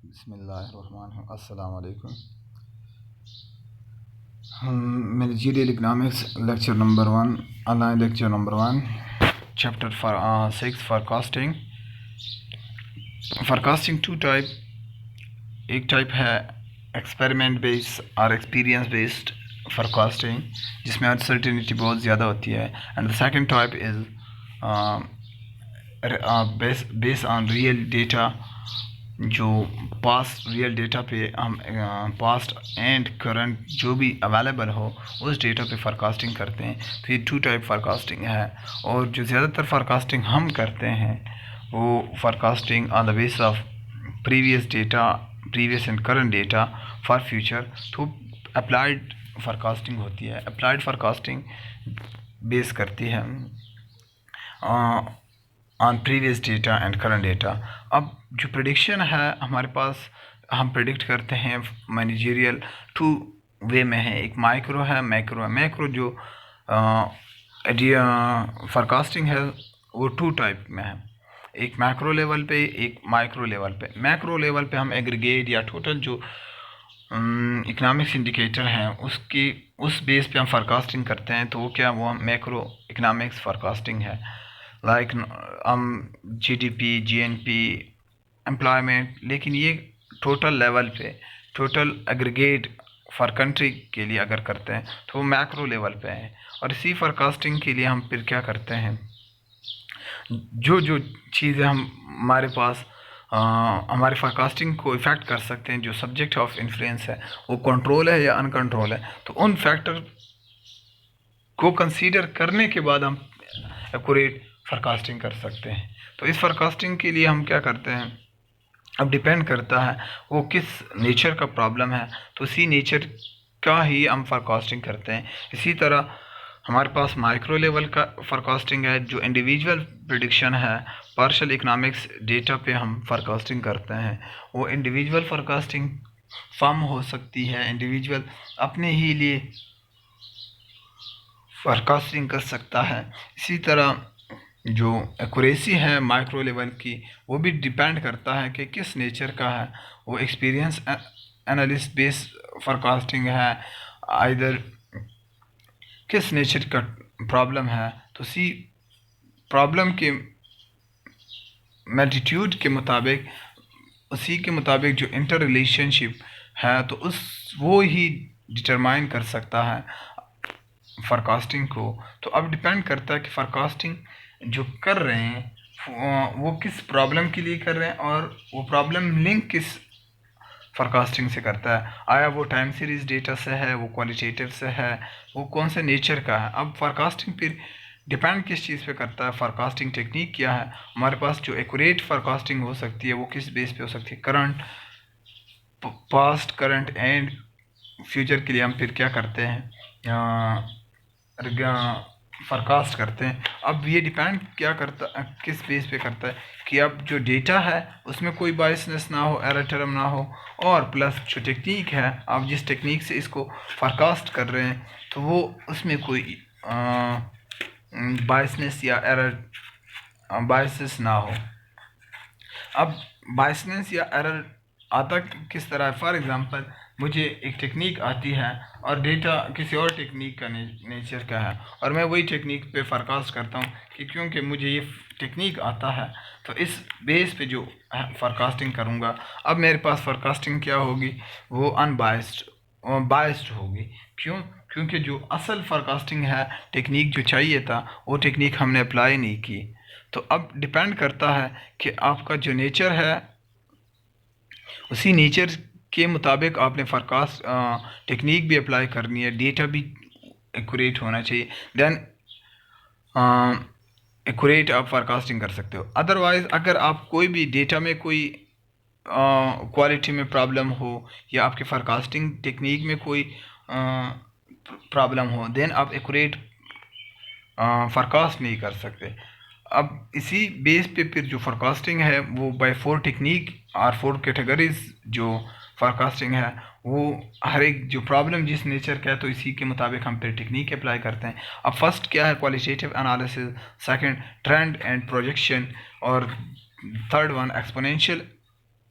बिस्मिल्लाहिर्रहमानिर्रहीम। अस्सलाम वालेकुम। Managerial Economics lecture number 1, online lecture number 1, chapter 6, forecasting। forecasting two type, एक टाइप है एक्सपेरिमेंट बेस्ड और एक्सपीरियंस बेस्ड forecasting, जिसमें अनसर्टेनिटी बहुत ज़्यादा होती है। And the second type is based on real data, जो पास्ट रियल डेटा पे हम पास्ट एंड करंट जो भी अवेलेबल हो उस डेटा पे फोरकास्टिंग करते हैं। तो ये टू टाइप फोरकास्टिंग है, और जो ज़्यादातर फोरकास्टिंग हम करते हैं वो forecasting on the base of previous data, previous and current data for future. तो अप्लाइड फोरकास्टिंग होती है। अप्लाइड फोरकास्टिंग बेस करती है on previous data and current data. अब जो प्रेडिक्शन है हमारे पास, हम प्रेडिक्ट करते हैं मैनेजरियल टू वे में है, एक माइक्रो है, मैक्रो है। मैक्रो जो फोरकास्टिंग है वो टू टाइप में है, एक मैक्रो लेवल पे, एक माइक्रो लेवल पे। मैक्रो लेवल पे हम एग्रीगेट या टोटल जो इकोनॉमिक्स इंडिकेटर हैं उसकी उस बेस पे हम फोरकास्टिंग करते हैं। तो वो क्या, वो मैक्रो इकोनॉमिक्स फोरकास्टिंग है। लाइक हम जीडीपी, जीएनपी, एम्प्लॉयमेंट, लेकिन ये टोटल लेवल पे, टोटल एग्रीगेट फॉर कंट्री के लिए अगर करते हैं तो वो मैक्रो लेवल पे है। और इसी फोरकास्टिंग के लिए हम फिर क्या करते हैं, जो जो चीज़ें हमारे पास हमारे फोरकास्टिंग को इफ़ेक्ट कर सकते हैं, जो सब्जेक्ट ऑफ इन्फ्लुएंस है वो कंट्रोल है या अनकंट्रोल है, तो उन फैक्टर को कंसीडर करने के बाद हम एक्यूरेट फोरकास्टिंग कर सकते हैं। तो इस फोरकास्टिंग के लिए हम क्या करते हैं, अब डिपेंड करता है वो किस नेचर का प्रॉब्लम है, तो उसी नेचर का ही हम फोरकास्टिंग करते हैं। इसी तरह हमारे पास माइक्रो लेवल का फोरकास्टिंग है, जो इंडिविजुअल प्रेडिक्शन है, पार्शियल इकोनॉमिक्स डेटा पे हम फोरकास्टिंग करते हैं। वो इंडिविजुअल फोरकास्टिंग फर्म हो सकती है, इंडिविजुअल अपने ही लिए फोरकास्टिंग कर सकता है। इसी तरह जो एक्यूरेसी है माइक्रो लेवल की, वो भी डिपेंड करता है कि किस नेचर का है। वो एक्सपीरियंस एनालिस्ट बेस्ड फोरकास्टिंग है, आइदर किस नेचर का प्रॉब्लम है, तो उसी प्रॉब्लम के मैग्नीट्यूड के मुताबिक, उसी के मुताबिक जो इंटर रिलेशनशिप है, तो उस वो ही डिटरमाइन कर सकता है फोरकास्टिंग को। तो अब डिपेंड करता है कि फोरकास्टिंग जो कर रहे हैं वो किस प्रॉब्लम के लिए कर रहे हैं, और वो प्रॉब्लम लिंक किस फोरकास्टिंग से करता है। आया वो टाइम सीरीज डेटा से है, वो क्वालिटेटिव से है, वो कौन से नेचर का है। अब फोरकास्टिंग फिर डिपेंड किस चीज़ पे करता है, फोरकास्टिंग टेक्निक क्या है। हमारे पास जो एक्यूरेट फोरकास्टिंग हो सकती है वो किस बेस पे हो सकती है, current, past, current and future के लिए हम फिर क्या करते हैं, फोरकास्ट करते हैं। अब ये डिपेंड क्या करता, किस बेस पे करता है कि अब जो डेटा है उसमें कोई बायसनेस ना हो, एरर टर्म ना हो, और प्लस जो टेक्निक है, आप जिस टेक्निक से इसको फोरकास्ट कर रहे हैं तो वो उसमें कोई बायसनेस या एरर बायसेस ना हो। अब बायसनेस या एरर आता किस तरह है, फॉर एग्जांपल मुझे एक टेक्निक आती है और डेटा किसी और टेक्निक का नेचर का है, और मैं वही टेक्निक पे फोरकास्ट करता हूँ कि क्योंकि मुझे ये टेक्निक आता है तो इस बेस पे जो फोरकास्टिंग करूँगा। अब मेरे पास फोरकास्टिंग क्या होगी, वो बायस्ड होगी। क्योंकि जो असल फोरकास्टिंग है, टेक्निक जो चाहिए था वो टेक्निक हमने अप्लाई नहीं की। तो अब डिपेंड करता है कि आपका जो नेचर है उसी नेचर के मुताबिक आपने फोरकास्ट टेक्निक भी अप्लाई करनी है, डेटा भी एक्यूरेट होना चाहिए, देन एक्यूरेट आप फोरकास्टिंग कर सकते हो। अदरवाइज़ अगर आप कोई भी डेटा में कोई क्वालिटी में प्रॉब्लम हो या आपके फोरकास्टिंग टेक्निक में कोई प्रॉब्लम हो, देन आप एक्यूरेट फोरकास्ट नहीं कर सकते। अब इसी बेस पे फिर जो फोरकास्टिंग है वो बाय 4 टेक्निक और 4 कैटेगरीज जो फोरकास्टिंग है, वो हर एक जो प्रॉब्लम जिस नेचर का है तो इसी के मुताबिक हम फिर टेक्निक अप्लाई करते हैं। अब फर्स्ट क्या है, qualitative analysis, second trend and projection, और third one exponential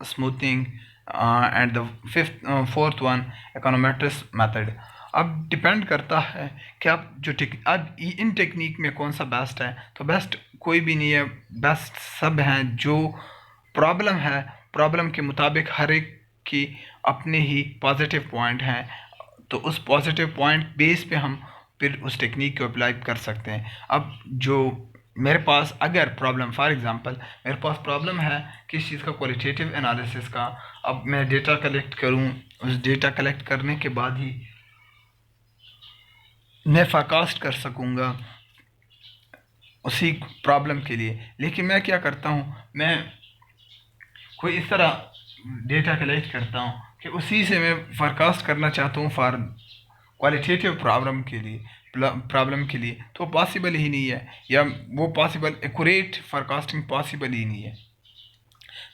smoothing, and the fourth one econometrics method. अब डिपेंड करता है कि आप जो अब इन टेक्निक में कौन सा बेस्ट है। तो बेस्ट कोई भी नहीं है, बेस्ट सब हैं। जो प्रॉब्लम है, प्रॉब्लम के मुताबिक हर एक की अपने ही पॉजिटिव पॉइंट हैं, तो उस पॉजिटिव पॉइंट बेस पे हम फिर उस टेक्निक को अप्लाई कर सकते हैं। अब जो मेरे पास अगर प्रॉब्लम, फॉर एग्जांपल मेरे पास प्रॉब्लम है किस चीज़ का, क्वालिटेटिव एनालिसिस का। अब मैं डेटा कलेक्ट करूं, उस डेटा कलेक्ट करने के बाद ही मैं फोरकास्ट कर सकूंगा उसी प्रॉब्लम के लिए। लेकिन मैं क्या करता हूं, मैं कोई इस तरह डेटा कलेक्ट करता हूं कि उसी से मैं फोरकास्ट करना चाहता हूं फॉर क्वालिटेटिव प्रॉब्लम के लिए, तो पॉसिबल ही नहीं है, या वो पॉसिबल एक्यूरेट फोरकास्टिंग पॉसिबल ही नहीं है।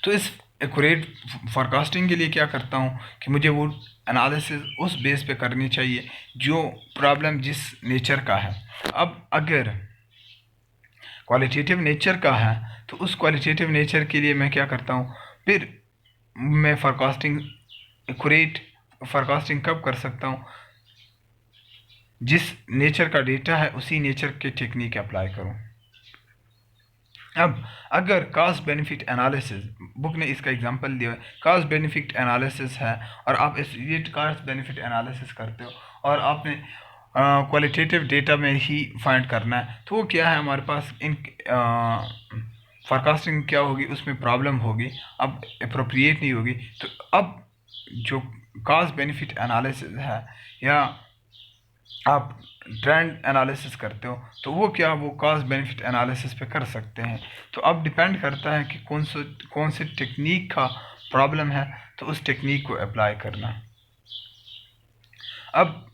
तो इस एक्यूरेट फोरकास्टिंग के लिए क्या करता हूँ कि मुझे वो एनालिसिस उस बेस पे करनी चाहिए जो प्रॉब्लम जिस नेचर का है। अब अगर क्वालिटेटिव नेचर का है तो उस क्वालिटेटिव नेचर के लिए मैं क्या करता हूँ, फिर मैं फोरकास्टिंग एक्यूरेट फोरकास्टिंग कब कर सकता हूँ, जिस नेचर का डेटा है उसी नेचर के टेक्निक अप्लाई करूँ। अब अगर कॉस्ट बेनिफिट एनालिसिस, बुक ने इसका एग्जांपल दिया है, कॉस्ट बेनिफिट एनालिसिस है और आप इस ये कॉस्ट बेनिफिट एनालिसिस करते हो और आपने क्वालिटेटिव डेटा में ही फाइंड करना है, तो वो क्या है हमारे पास इन फोरकास्टिंग क्या होगी, उसमें प्रॉब्लम होगी, अब अप्रोप्रिएट नहीं होगी। तो अब जो कॉस्ट बेनिफिट एनालिसिस है या आप ट्रेंड एनालिसिस करते हो, तो वो क्या वो कॉस्ट बेनिफिट एनालिसिस पे कर सकते हैं। तो अब डिपेंड करता है कि कौन से टेक्निक का प्रॉब्लम है, तो उस टेक्निक को अप्लाई करना। अब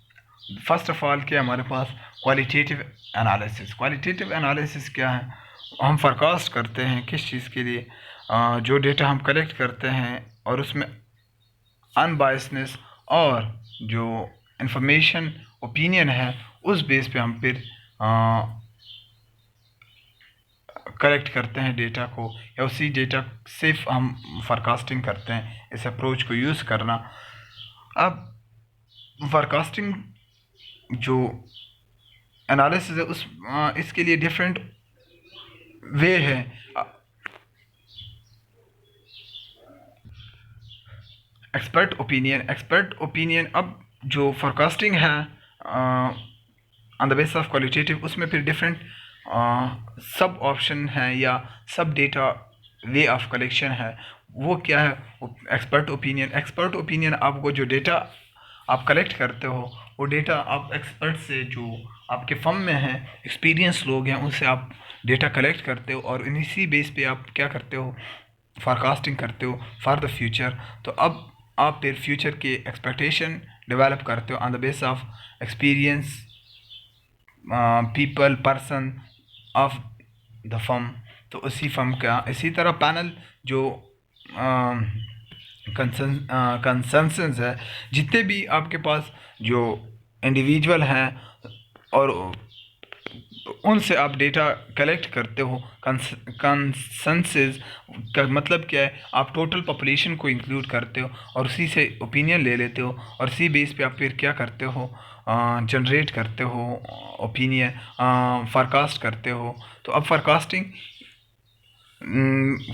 फर्स्ट ऑफ ऑल क्या हमारे पास क्वालिटेटिव एनालिसिस। क्वालिटेटिव एनालिसिस क्या है, हम फोरकास्ट करते हैं किस चीज़ के लिए, जो डेटा हम कलेक्ट करते हैं और उसमें अनबायसनेस और जो इंफॉर्मेशन ओपिनियन है उस बेस पे हम फिर कलेक्ट करते हैं डेटा को, या उसी डेटा से हम फोरकास्टिंग करते हैं। इस अप्रोच को यूज़ करना। अब फोरकास्टिंग जो एनालिसिस है उस इसके लिए डिफरेंट वे है। एक्सपर्ट ओपिनियन, अब जो फोरकास्टिंग है on the base of qualitative, उसमें फिर डिफरेंट सब ऑप्शन है या सब डेटा वे ऑफ कलेक्शन है। वो क्या है, एक्सपर्ट ओपिनियन आपको जो डेटा आप कलेक्ट करते हो, वो डेटा आप एक्सपर्ट से, जो आपके फर्म में हैं, एक्सपीरियंस लोग हैं, उनसे आप डेटा कलेक्ट करते हो और इसी बेस पे आप क्या करते हो, फोरकास्टिंग करते हो फॉर द फ्यूचर। तो अब आप फिर फ्यूचर के एक्सपेक्टेशन डेवलप करते हो on the base of experience people person of the firm. तो उसी फर्म का इसी तरह पैनल जो कंसेंसस है, जितने भी आपके पास जो इंडिविजुअल हैं और उनसे आप डेटा कलेक्ट करते हो। कंसेंसस का मतलब क्या है, आप टोटल पॉपुलेशन को इंक्लूड करते हो और उसी से ओपिनियन ले लेते हो और उसी बेस पे आप फिर क्या करते हो, जनरेट करते हो ओपिनियन, फोरकास्ट करते हो। तो अब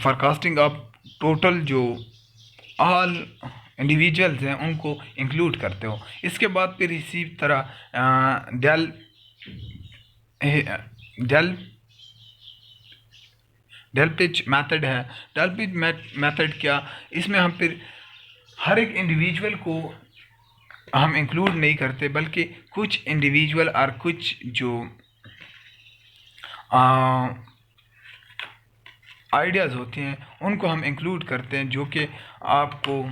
फोरकास्टिंग आप टोटल जो ऑल इंडिविजुअल्स हैं उनको इंक्लूड करते हो। इसके बाद फिर इसी तरह डेल पिच मेथड है। डेल पिच मेथड क्या, इसमें हम फिर हर एक इंडिविजुअल को हम इंक्लूड नहीं करते, बल्कि कुछ इंडिविजुअल और कुछ जो आइडियाज़ होती हैं उनको हम इंक्लूड करते हैं, जो कि आपको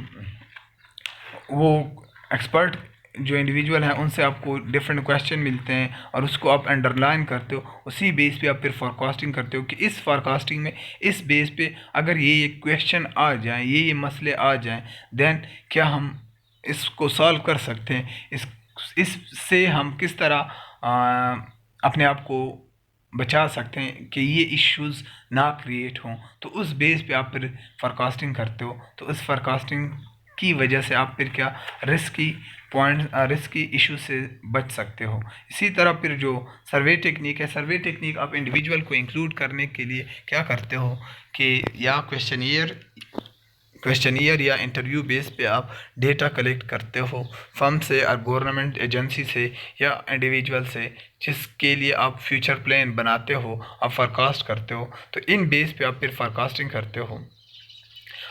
वो एक्सपर्ट जो इंडिविजुअल हैं उनसे आपको डिफरेंट क्वेश्चन मिलते हैं और उसको आप अंडरलाइन करते हो। उसी बेस पे आप फिर फोरकास्टिंग करते हो कि इस फोरकास्टिंग में इस बेस पे अगर ये क्वेश्चन आ जाएं, ये मसले आ जाएं, देन क्या हम इसको सॉल्व कर सकते हैं, इससे हम किस तरह अपने आप को बचा सकते हैं कि ये इश्यूज़ ना क्रिएट हों। तो उस बेस पे आप फिर फोरकास्टिंग करते हो। तो उस फोरकास्टिंग की वजह से आप फिर क्या रिस्की इशू से बच सकते हो। इसी तरह फिर जो सर्वे टेक्निक है, सर्वे टेक्निक आप इंडिविजुअल को इंक्लूड करने के लिए क्या करते हो कि या क्वेश्चनियर या इंटरव्यू बेस पे आप डेटा कलेक्ट करते हो फर्म से और गवर्नमेंट एजेंसी से या इंडिविजुअल से, जिसके लिए आप फ्यूचर प्लान बनाते हो, आप फोरकास्ट करते हो। तो इन बेस पे आप फिर फोरकास्टिंग करते हो।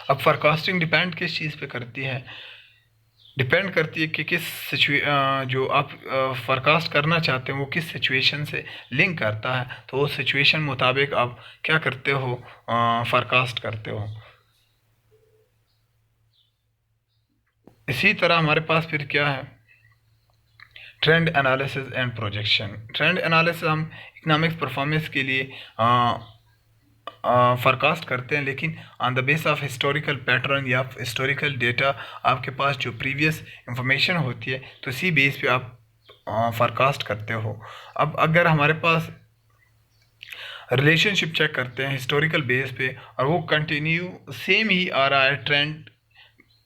अब फोरकास्टिंग डिपेंड किस चीज़ पे करती है? डिपेंड करती है कि जो आप फोरकास्ट करना चाहते हो वो किस सिचुएशन से लिंक करता है। तो वो सिचुएशन मुताबिक आप क्या करते हो, फोरकास्ट करते हो। इसी तरह हमारे पास फिर क्या है, trend analysis and projection. Trend analysis हम इकोनॉमिक्स परफॉर्मेंस के लिए फोरकास्ट करते हैं, लेकिन on the base of historical pattern या हिस्टोरिकल डेटा, आपके पास जो प्रीवियस इंफॉर्मेशन होती है तो इसी बेस पे आप फोरकास्ट करते हो। अब अगर हमारे पास रिलेशनशिप चेक करते हैं हिस्टोरिकल बेस पे और वो कंटिन्यू सेम ही आ रहा है, ट्रेंड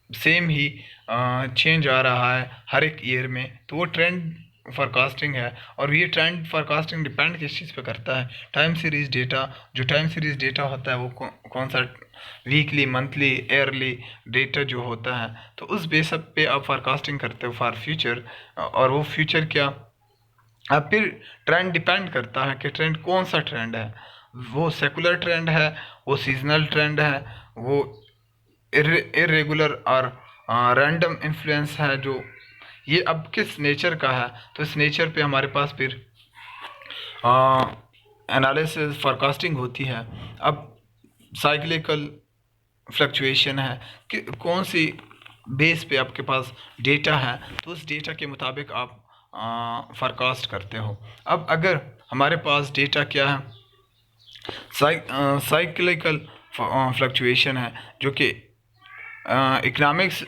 सेम ही चेंज आ रहा है हर एक ईयर में, तो वो ट्रेंड फोरकास्टिंग है। और ये ट्रेंड फोरकास्टिंग डिपेंड किस चीज़ पे करता है? Time series data. जो टाइम सीरीज़ डेटा होता है वो कौन सा वीकली, मंथली, ईयरली डेटा जो होता है, तो उस बेस पे आप फोरकास्टिंग करते हो फॉर फ्यूचर। और वो फ्यूचर क्या, अब फिर ट्रेंड डिपेंड करता है कि ट्रेंड कौन सा ट्रेंड है, वो सेकुलर ट्रेंड है, वो सीजनल ट्रेंड है, वो इरेगुलर और रैंडम इन्फ्लुएंस है, जो ये अब किस नेचर का है। तो इस नेचर पे हमारे पास फिर एनालिसिस फोरकास्टिंग होती है। अब साइक्लिकल फ्लक्चुएशन है कि कौन सी बेस पे आपके पास डेटा है, तो उस डेटा के मुताबिक आप फोरकास्ट करते हो। अब अगर हमारे पास डेटा क्या है, साइक्लिकल फ्लक्चुएशन है, जो कि इकोनॉमिक्स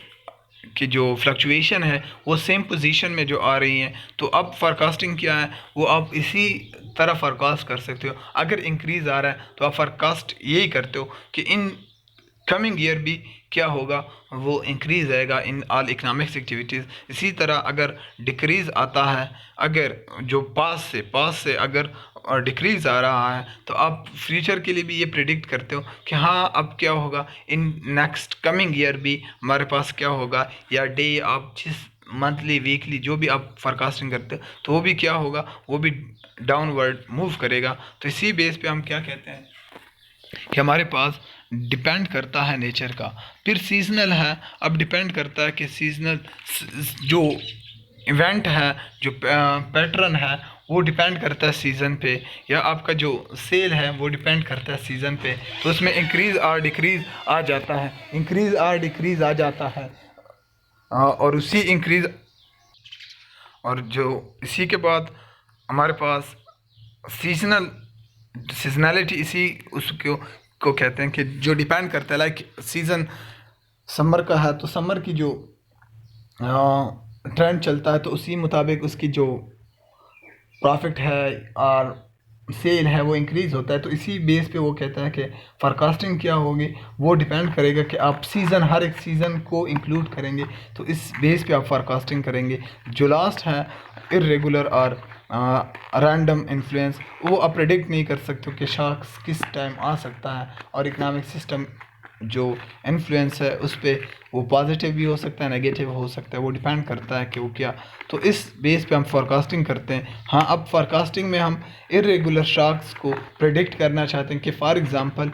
की जो फ्लक्चुएशन है वो सेम पोजीशन में जो आ रही हैं, तो अब फोरकास्टिंग क्या है, वो आप इसी तरह फोरकास्ट कर सकते हो। अगर इंक्रीज़ आ रहा है तो आप फोरकास्ट यही करते हो कि इन कमिंग ईयर भी क्या होगा, वो इंक्रीज़ आएगा इन ऑल इकोनॉमिक्स एक्टिविटीज़। इसी तरह अगर डिक्रीज़ आता है, अगर जो पास से अगर डिक्रीज़ आ रहा है, तो आप फ्यूचर के लिए भी ये प्रिडिक्ट करते हो कि हाँ अब क्या होगा इन नेक्स्ट कमिंग ईयर भी हमारे पास क्या होगा, या डे आप जिस मंथली, वीकली जो भी आप फोरकास्टिंग करते हो तो वो भी क्या होगा, वो भी डाउनवर्ड मूव करेगा। तो इसी बेस पे हम क्या कहते हैं कि हमारे पास डिपेंड करता है नेचर का। फिर सीजनल है, अब डिपेंड करता है कि सीजनल जो इवेंट है, जो पैटर्न है, वो डिपेंड करता है सीज़न पे, या आपका जो सेल है वो डिपेंड करता है सीज़न पे। तो उसमें इंक्रीज़ और डिक्रीज़ आ जाता है, इंक्रीज़ और डिक्रीज़ आ जाता है। और उसी इंक्रीज़ और जो इसी के बाद हमारे पास सीजनलिटी, इसी उसको कहते हैं कि जो डिपेंड करता है, लाइक सीज़न समर का है तो समर की जो ट्रेंड चलता है तो उसी मुताबिक उसकी जो प्रॉफिट है और सेल है वो इंक्रीज़ होता है। तो इसी बेस पे वो कहते हैं कि फोरकास्टिंग क्या होगी, वो डिपेंड करेगा कि आप सीज़न, हर एक सीज़न को इंक्लूड करेंगे, तो इस बेस पे आप फोरकास्टिंग करेंगे। जो लास्ट है इरेगुलर और रैंडम इन्फ्लुएंस, वो आप प्रेडिक्ट नहीं कर सकते हो कि शख्स किस टाइम आ सकता है, और इकोनॉमिक सिस्टम जो इन्फ्लुएंस है उस पर वो पॉजिटिव भी हो सकता है, नेगेटिव हो सकता है, वो डिपेंड करता है कि वो क्या। तो इस बेस पे हम फोरकास्टिंग करते हैं। हाँ, अब फोरकास्टिंग में हम इरेगुलर शॉक्स को प्रेडिक्ट करना चाहते हैं कि फॉर एग्ज़ाम्पल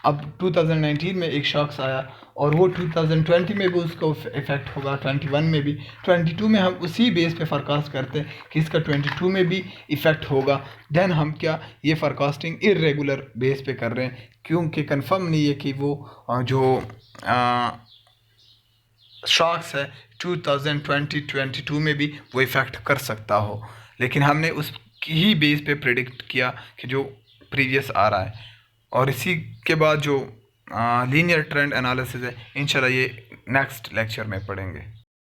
अब 2019 में एक शॉक्स आया और वो 2020 में भी उसका इफ़ेक्ट होगा, 21 में भी, 22 में हम उसी बेस पे फोरकास्ट करते हैं कि इसका 22 में भी इफ़ेक्ट होगा। देन हम क्या, ये फोरकास्टिंग इरेगुलर बेस पे कर रहे हैं, क्योंकि कंफर्म नहीं है कि वो जो शॉक्स है 2022 में भी वो इफ़ेक्ट कर सकता हो, लेकिन हमने उसकी ही बेस पे प्रेडिक्ट किया कि जो प्रीवियस आ रहा है। और इसी के बाद जो लीनियर ट्रेंड एनालिसिस है, इंशाल्लाह ये नेक्स्ट लेक्चर में पढ़ेंगे।